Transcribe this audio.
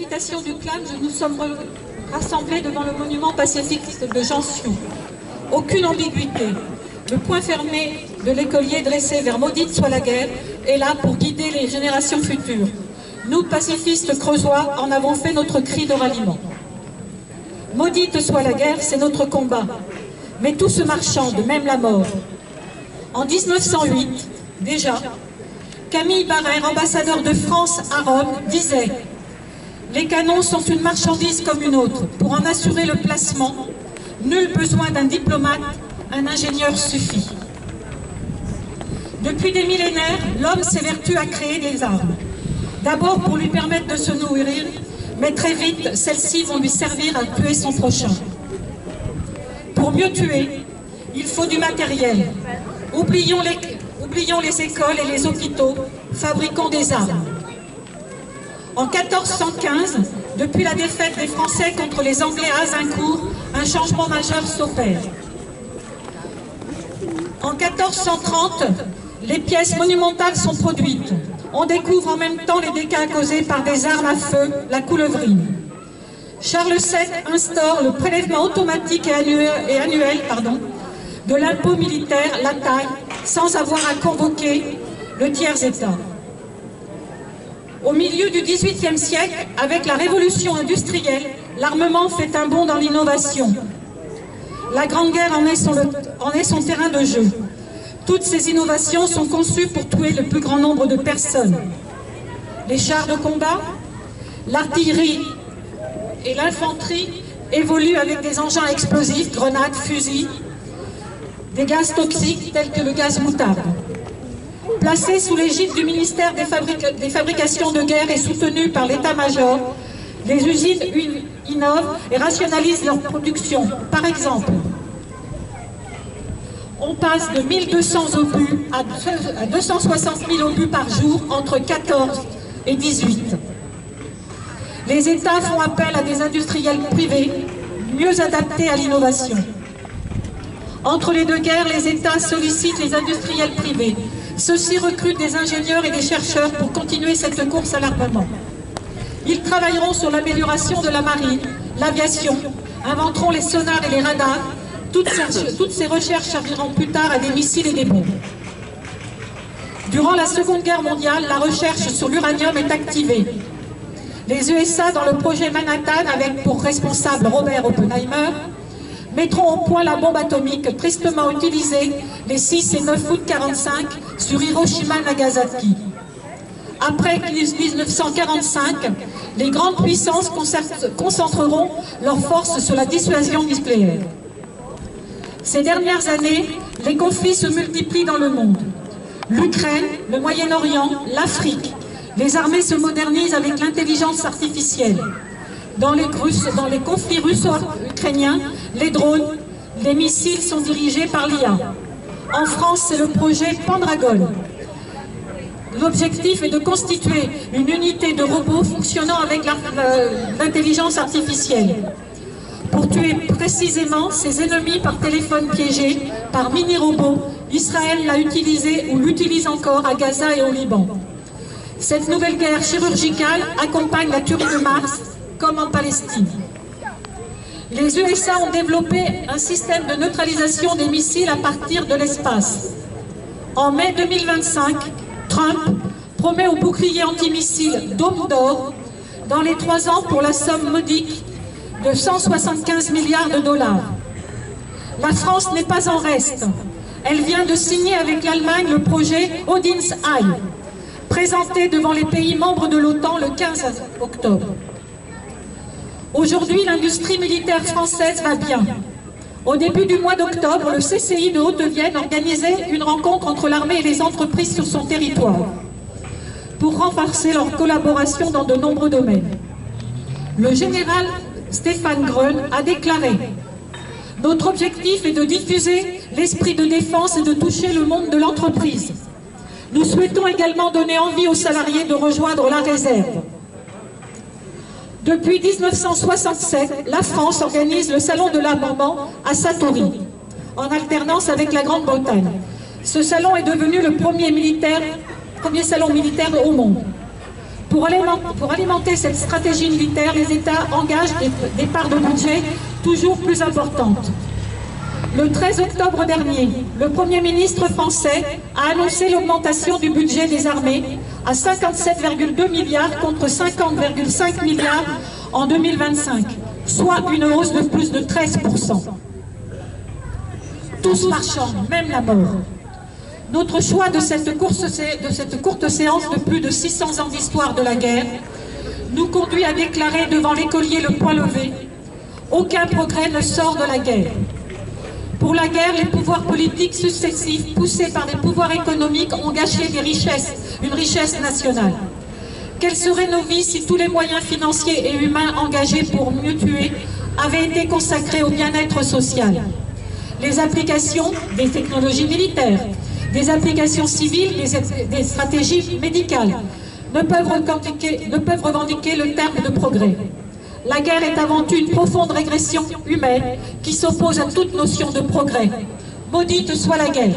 l'invitation du clan, nous sommes rassemblés devant le monument pacifiste de Jansiou. Aucune ambiguïté. Le point fermé de l'écolier dressé vers Maudite soit la guerre est là pour guider les générations futures. Nous, pacifistes creusois, en avons fait notre cri de ralliement. Maudite soit la guerre, c'est notre combat. Mais tout se marchande, même la mort. En 1908, déjà, Camille Barrère, ambassadeur de France à Rome, disait « Les canons sont une marchandise comme une autre. Pour en assurer le placement, nul besoin d'un diplomate, un ingénieur suffit. » Depuis des millénaires, l'homme s'évertue à créer des armes. D'abord pour lui permettre de se nourrir, mais très vite, celles-ci vont lui servir à tuer son prochain. Pour mieux tuer, il faut du matériel. Oublions les écoles et les hôpitaux, fabriquons des armes. En 1415, depuis la défaite des Français contre les Anglais à Azincourt, un changement majeur s'opère. En 1430, les pièces monumentales sont produites. On découvre en même temps les dégâts causés par des armes à feu, la coulevrine. Charles VII instaure le prélèvement automatique et annuel de l'impôt militaire, la taille, sans avoir à convoquer le tiers-État. Au milieu du XVIIIe siècle, avec la révolution industrielle, l'armement fait un bond dans l'innovation. La Grande Guerre en est son terrain de jeu. Toutes ces innovations sont conçues pour tuer le plus grand nombre de personnes. Les chars de combat, l'artillerie et l'infanterie évoluent avec des engins explosifs, grenades, fusils, des gaz toxiques tels que le gaz moutarde. Placés sous l'égide du ministère des Fabrications de guerre et soutenus par l'état-major, les usines innovent et rationalisent leur production. Par exemple, on passe de 1200 obus à 260 000 obus par jour entre 14 et 18. Les États font appel à des industriels privés mieux adaptés à l'innovation. Entre les deux guerres, les États sollicitent les industriels privés. Ceux-ci recrutent des ingénieurs et des chercheurs pour continuer cette course à l'armement. Ils travailleront sur l'amélioration de la marine, l'aviation, inventeront les sonars et les radars. Toutes ces recherches serviront plus tard à des missiles et des bombes. Durant la Seconde Guerre mondiale, la recherche sur l'uranium est activée. Les USA, dans le projet Manhattan, avec pour responsable Robert Oppenheimer, mettront au point la bombe atomique tristement utilisée les 6 et 9 août 1945 sur Hiroshima et Nagasaki. Après 1945, les grandes puissances concentreront leurs forces sur la dissuasion nucléaire. Ces dernières années, les conflits se multiplient dans le monde. L'Ukraine, le Moyen-Orient, l'Afrique. Les armées se modernisent avec l'intelligence artificielle. Dans les conflits russo-ukrainiens, les drones, les missiles sont dirigés par l'IA. En France, c'est le projet Pendragon. L'objectif est de constituer une unité de robots fonctionnant avec l'intelligence artificielle. Pour tuer précisément ses ennemis par téléphone piégé, par mini-robots, Israël l'a utilisé ou l'utilise encore à Gaza et au Liban. Cette nouvelle guerre chirurgicale accompagne la tuerie de Mars, comme en Palestine. Les USA ont développé un système de neutralisation des missiles à partir de l'espace. En mai 2025, Trump promet au bouclier antimissile Dôme d'Or dans les 3 ans pour la somme modique de 175 milliards de dollars. La France n'est pas en reste. Elle vient de signer avec l'Allemagne le projet Odin's Eye, présenté devant les pays membres de l'OTAN le 15 octobre. Aujourd'hui, l'industrie militaire française va bien. Au début du mois d'octobre, le CCI de Haute-Vienne organisait une rencontre entre l'armée et les entreprises sur son territoire pour renforcer leur collaboration dans de nombreux domaines. Le général Stéphane Grön a déclaré « Notre objectif est de diffuser l'esprit de défense et de toucher le monde de l'entreprise. Nous souhaitons également donner envie aux salariés de rejoindre la réserve. » Depuis 1967, la France organise le Salon de l'armement à Satory, en alternance avec la Grande-Bretagne. Ce salon est devenu le premier salon militaire au monde. Pour alimenter cette stratégie militaire, les États engagent des parts de budget toujours plus importantes. Le 13 octobre dernier, le Premier ministre français a annoncé l'augmentation du budget des armées à 57,2 milliards contre 50,5 milliards en 2025, soit une hausse de plus de 13%. Tous marchand, même la mort. Notre choix de cette courte séance de plus de 600 ans d'histoire de la guerre nous conduit à déclarer devant l'écolier le poing levé: aucun progrès ne sort de la guerre. Pour la guerre, les pouvoirs politiques successifs, poussés par des pouvoirs économiques, ont gâché des richesses, une richesse nationale. Quelles seraient nos vies si tous les moyens financiers et humains engagés pour mieux tuer avaient été consacrés au bien-être social? Les applications des technologies militaires, des applications civiles, des stratégies médicales ne peuvent revendiquer le terme de progrès. La guerre est avant tout une profonde régression humaine qui s'oppose à toute notion de progrès. Maudite soit la guerre!